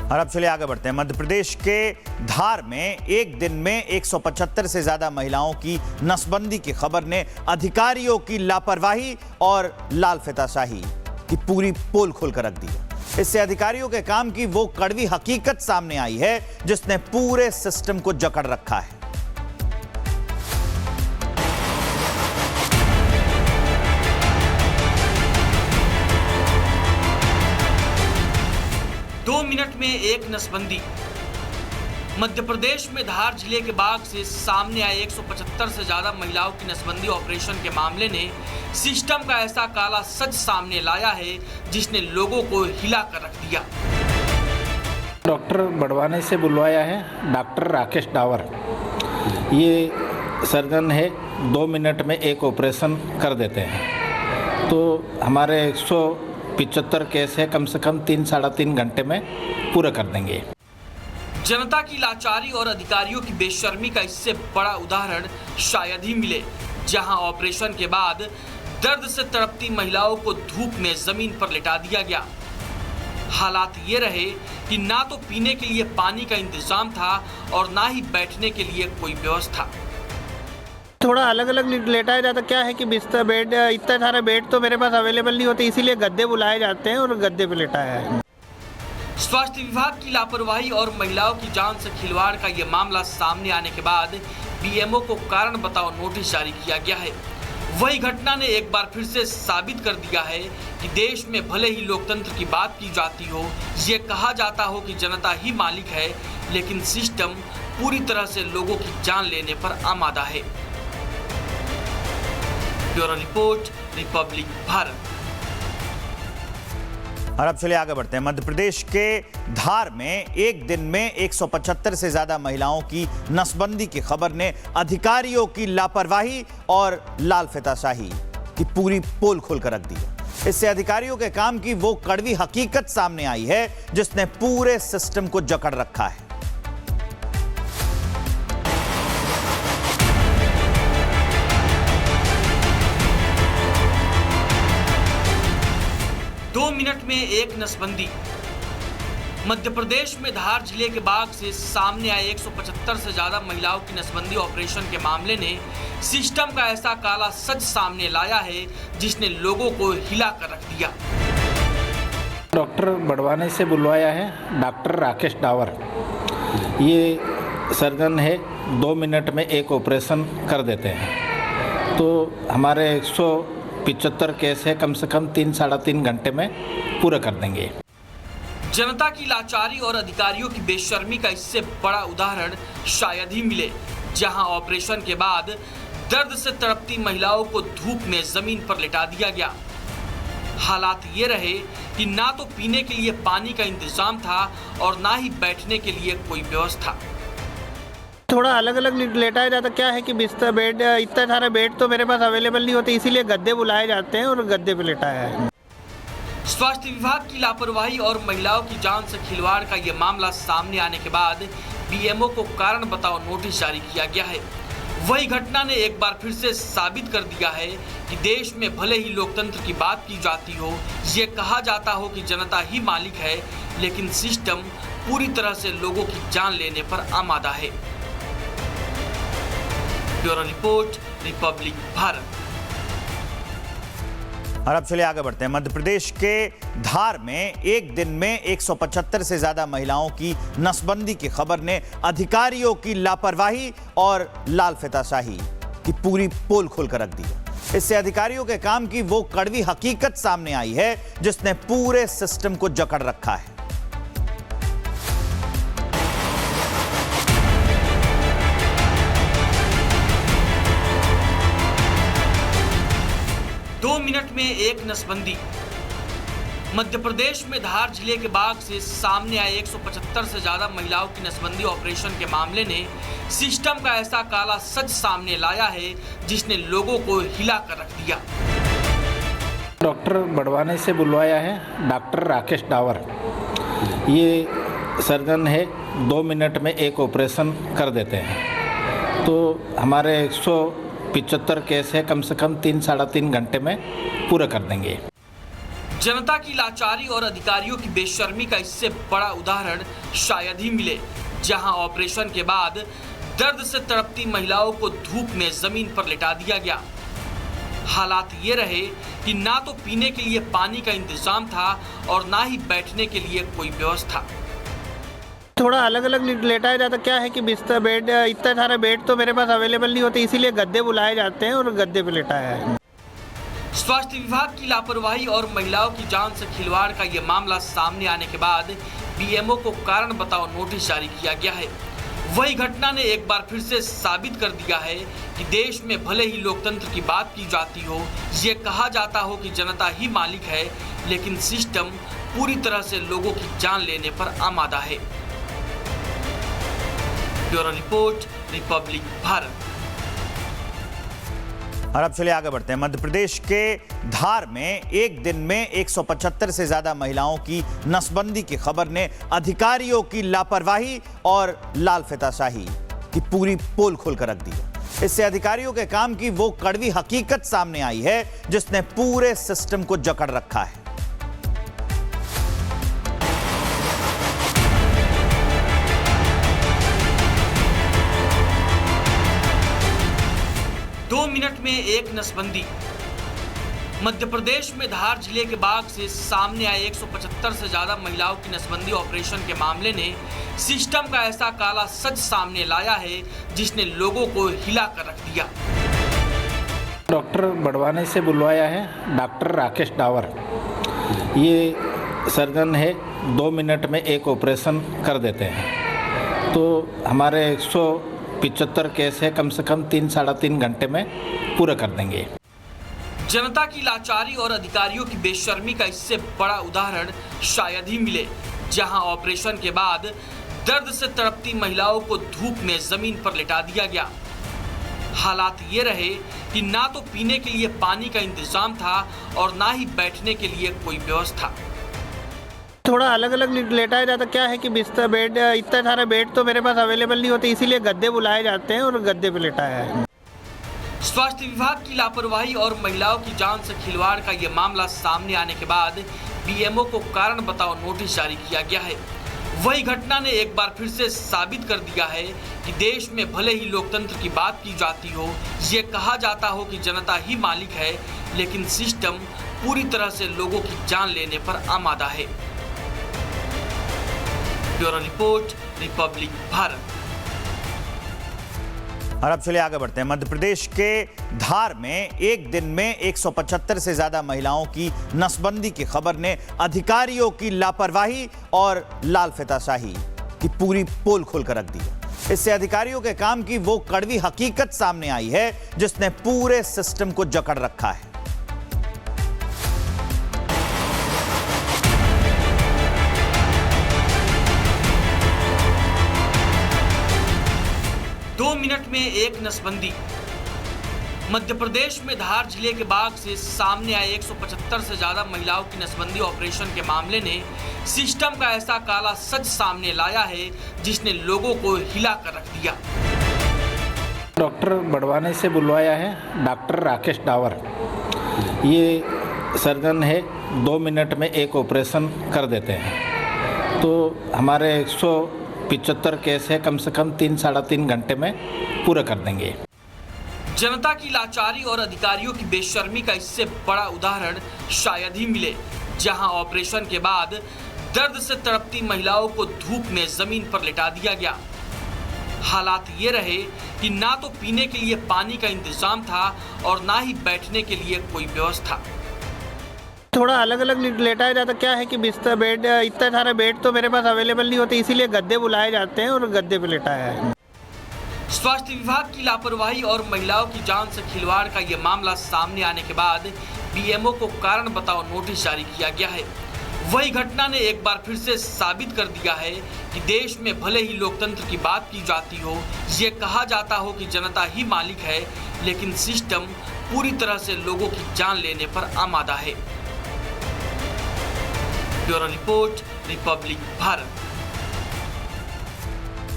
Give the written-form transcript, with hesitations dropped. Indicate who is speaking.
Speaker 1: और अब चलिए आगे बढ़ते हैं। मध्य प्रदेश के धार में एक दिन में 175 से ज्यादा महिलाओं की नसबंदी की खबर ने अधिकारियों की लापरवाही और लालफिताशाही की पूरी पोल खोलकर रख दी। इससे अधिकारियों के काम की वो कड़वी हकीकत सामने आई है जिसने पूरे सिस्टम को जकड़ रखा है।
Speaker 2: दो मिनट में एक नसबंदी। मध्य प्रदेश में धार जिले के बाग से सामने आए 175 से ज्यादा महिलाओं की नसबंदी ऑपरेशन के मामले ने सिस्टम का ऐसा काला सच सामने लाया है जिसने लोगों को हिला कर रख दिया।
Speaker 3: डॉक्टर बड़वाने से बुलवाया है डॉक्टर राकेश डावर। ये सर्जन है, 2 मिनट में एक ऑपरेशन कर देते हैं। तो हमारे 175 केस है, कम से कम 3-3.5 घंटे में पूरा कर देंगे।
Speaker 2: जनता की लाचारी और अधिकारियों की बेशर्मी का इससे बड़ा उदाहरण शायद ही मिले, जहां ऑपरेशन के बाद दर्द से तड़पती महिलाओं को धूप में जमीन पर लिटा दिया गया। हालात ये रहे कि ना तो पीने के लिए पानी का इंतजाम था और ना ही बैठने के लिए कोई व्यवस्था।
Speaker 4: थोड़ा अलग अलग लेटाया जाता। क्या है कि बिस्तर बेड, इतना सारा बेड तो मेरे पास अवेलेबल नहीं होते, इसीलिए गद्दे बुलाए जाते हैं और गद्दे पे लेटाया है।
Speaker 2: स्वास्थ्य विभाग की लापरवाही और महिलाओं की जान से खिलवाड़ का ये मामला सामने आने के बाद बीएमओ को कारण बताओ नोटिस जारी किया गया है। वही घटना ने एक बार फिर से साबित कर दिया है कि देश में भले ही लोकतंत्र की बात की जाती हो, ये कहा जाता हो कि जनता ही मालिक है, लेकिन सिस्टम पूरी तरह से लोगों की जान लेने पर आमादा है। Bureau report, Republic Bharat.
Speaker 1: और अब चलिए आगे बढ़ते हैं। मध्य प्रदेश के धार में एक दिन में 175 से ज्यादा महिलाओं की नसबंदी की खबर ने अधिकारियों की लापरवाही और लालफिताशाही की पूरी पोल खोलकर रख दी। इससे अधिकारियों के काम की वो कड़वी हकीकत सामने आई है जिसने पूरे सिस्टम को जकड़ रखा है।
Speaker 2: 2 मिनट में एक नसबंदी। मध्य प्रदेश में धार जिले के बाग से सामने आए 175 से ज्यादा महिलाओं की नसबंदी ऑपरेशन के मामले ने सिस्टम का ऐसा काला सच सामने लाया है जिसने लोगों को हिला कर रख दिया।
Speaker 3: डॉक्टर बड़वाने से बुलवाया है डॉक्टर राकेश डावर। ये सर्जन है, 2 मिनट में एक ऑपरेशन कर देते हैं। तो हमारे 175 केस है, कम से कम 3-3.5 घंटे में पूरा कर देंगे।
Speaker 2: जनता की लाचारी और अधिकारियों की बेशर्मी का इससे बड़ा उदाहरण शायद ही मिले, जहां ऑपरेशन के बाद दर्द से तड़पती महिलाओं को धूप में जमीन पर लिटा दिया गया। हालात ये रहे कि ना तो पीने के लिए पानी का इंतजाम था और ना ही बैठने के लिए कोई व्यवस्था।
Speaker 4: थोड़ा अलग अलग लेटाया जाता। क्या है कि बिस्तर बेड, इतना सारा बेड तो मेरे पास अवेलेबल नहीं होते, इसीलिए गद्दे बुलाए जाते हैं और गद्दे पे लेटाया है।
Speaker 2: स्वास्थ्य विभाग की लापरवाही और महिलाओं की जान से खिलवाड़ का ये मामला सामने आने के बाद बीएमओ को कारण बताओ नोटिस जारी किया गया है। वही घटना ने एक बार फिर से साबित कर दिया है कि देश में भले ही लोकतंत्र की बात की जाती हो, ये कहा जाता हो कि जनता ही मालिक है, लेकिन सिस्टम पूरी तरह से लोगों की जान लेने पर आमादा है। Bureau report, Republic Bharat.
Speaker 1: और अब चलिए आगे बढ़ते हैं। मध्य प्रदेश के धार में एक दिन में 175 से ज्यादा महिलाओं की नसबंदी की खबर ने अधिकारियों की लापरवाही और लालफिताशाही की पूरी पोल खोलकर रख दी। इससे अधिकारियों के काम की वो कड़वी हकीकत सामने आई है जिसने पूरे सिस्टम को जकड़ रखा है।
Speaker 2: दो मिनट में एक नसबंदी। मध्य प्रदेश में धार जिले के बाग से सामने आए 175 से ज्यादा महिलाओं की नसबंदी ऑपरेशन के मामले ने सिस्टम का ऐसा काला सच सामने लाया है जिसने लोगों को हिला कर रख दिया।
Speaker 3: डॉक्टर बड़वाने से बुलवाया है डॉक्टर राकेश डावर। ये सर्जन है, 2 मिनट में एक ऑपरेशन कर देते हैं। तो हमारे 175 केस है, कम से कम 3-3.5 घंटे में पूरा कर देंगे।
Speaker 2: जनता की लाचारी और अधिकारियों की बेशर्मी का इससे बड़ा उदाहरण शायद ही मिले, जहां ऑपरेशन के बाद दर्द से तड़पती महिलाओं को धूप में जमीन पर लिटा दिया गया। हालात ये रहे कि ना तो पीने के लिए पानी का इंतजाम था और ना ही बैठने के लिए कोई व्यवस्था।
Speaker 4: थोड़ा अलग अलग लेटाया जाता, क्या है कि बिस्तर बेड इतना सारा बेड तो मेरे पास अवेलेबल नहीं होते, इसीलिए गद्दे बुलाए जाते हैं और गद्दे पे लेटाया है।
Speaker 2: स्वास्थ्य विभाग की लापरवाही और महिलाओं की जान से खिलवाड़ का ये मामला सामने आने के बाद बीएमओ को कारण बताओ नोटिस जारी किया गया है। वही घटना ने एक बार फिर से साबित कर दिया है कि देश में भले ही लोकतंत्र की बात की जाती हो, ये कहा जाता हो कि जनता ही मालिक है, लेकिन सिस्टम पूरी तरह से लोगों की जान लेने पर आमादा है। Bureau report, Republic Bharat.
Speaker 1: और अब चलिए आगे बढ़ते हैं। मध्य प्रदेश के धार में एक दिन में 175 से ज्यादा महिलाओं की नसबंदी की खबर ने अधिकारियों की लापरवाही और लालफिताशाही की पूरी पोल खोलकर रख दी है। इससे अधिकारियों के काम की वो कड़वी हकीकत सामने आई है जिसने पूरे सिस्टम को जकड़ रखा है।
Speaker 2: 2 मिनट में एक नसबंदी। मध्य प्रदेश में धार जिले के बाग से सामने आए 175 से ज्यादा महिलाओं की नसबंदी ऑपरेशन के मामले ने सिस्टम का ऐसा काला सच सामने लाया है जिसने लोगों को हिला कर रख दिया।
Speaker 3: डॉक्टर बड़वाने से बुलवाया है डॉक्टर राकेश डावर। ये सर्जन है, 2 मिनट में एक ऑपरेशन कर देते हैं। तो हमारे 175 केस है, कम से कम 3-3.5 घंटे में पूरा कर देंगे।
Speaker 2: जनता की लाचारी और अधिकारियों की बेशर्मी का इससे बड़ा उदाहरण शायद ही मिले, जहां ऑपरेशन के बाद दर्द से तड़पती महिलाओं को धूप में जमीन पर लिटा दिया गया। हालात ये रहे कि ना तो पीने के लिए पानी का इंतजाम था और ना ही बैठने के लिए कोई व्यवस्था।
Speaker 4: थोड़ा अलग अलग लेटाया जाता, क्या है कि बिस्तर बेड इतना सारा बेड तो मेरे पास अवेलेबल नहीं होते, इसीलिए गद्दे बुलाए जाते हैं और गद्दे पे लेटाया है।
Speaker 2: स्वास्थ्य विभाग की लापरवाही और महिलाओं की जान से खिलवाड़ का ये मामला सामने आने के बाद बीएमओ को कारण बताओ नोटिस जारी किया गया है। वही घटना ने एक बार फिर से साबित कर दिया है कि देश में भले ही लोकतंत्र की बात की जाती हो, ये कहा जाता हो कि जनता ही मालिक है, लेकिन सिस्टम पूरी तरह से लोगों की जान लेने पर आमादा है। Bureau report, Republic Bharat.
Speaker 1: और अब चलिए आगे बढ़ते हैं। मध्य प्रदेश के धार में एक दिन में 175 से ज्यादा महिलाओं की नसबंदी की खबर ने अधिकारियों की लापरवाही और लालफिताशाही की पूरी पोल खोलकर रख दी है। इससे अधिकारियों के काम की वो कड़वी हकीकत सामने आई है जिसने पूरे सिस्टम को जकड़ रखा है।
Speaker 2: दो मिनट में एक नसबंदी। मध्य प्रदेश में धार जिले के बाग से सामने आए 175 से ज्यादा महिलाओं की नसबंदी ऑपरेशन के मामले ने सिस्टम का ऐसा काला सच सामने लाया है जिसने लोगों को हिला कर रख दिया।
Speaker 3: डॉक्टर बड़वाने से बुलवाया है डॉक्टर राकेश डावर। ये सर्जन है, 2 मिनट में एक ऑपरेशन कर देते हैं। तो हमारे 175 केस है, कम से कम 3-3.5 घंटे में पूरा कर देंगे।
Speaker 2: जनता की लाचारी और अधिकारियों की बेशर्मी का इससे बड़ा उदाहरण शायद ही मिले, जहां ऑपरेशन के बाद दर्द से तड़पती महिलाओं को धूप में जमीन पर लिटा दिया गया। हालात ये रहे कि ना तो पीने के लिए पानी का इंतजाम था और ना ही बैठने के लिए कोई व्यवस्था।
Speaker 4: थोड़ा अलग अलग लेटाया जाता, क्या है कि बिस्तर बेड इतना सारा बेड तो मेरे पास अवेलेबल नहीं होते, इसीलिए गद्दे बुलाए जाते हैं और गद्दे पे लेटाया है।
Speaker 2: स्वास्थ्य विभाग की लापरवाही और महिलाओं की जान से खिलवाड़ का ये मामला सामने आने के बाद बीएमओ को कारण बताओ नोटिस जारी किया गया है। वही घटना ने एक बार फिर से साबित कर दिया है कि देश में भले ही लोकतंत्र की बात की जाती हो, ये कहा जाता हो कि जनता ही मालिक है, लेकिन सिस्टम पूरी तरह से लोगों की जान लेने पर आमादा है। Bureau report, Republic Bharat.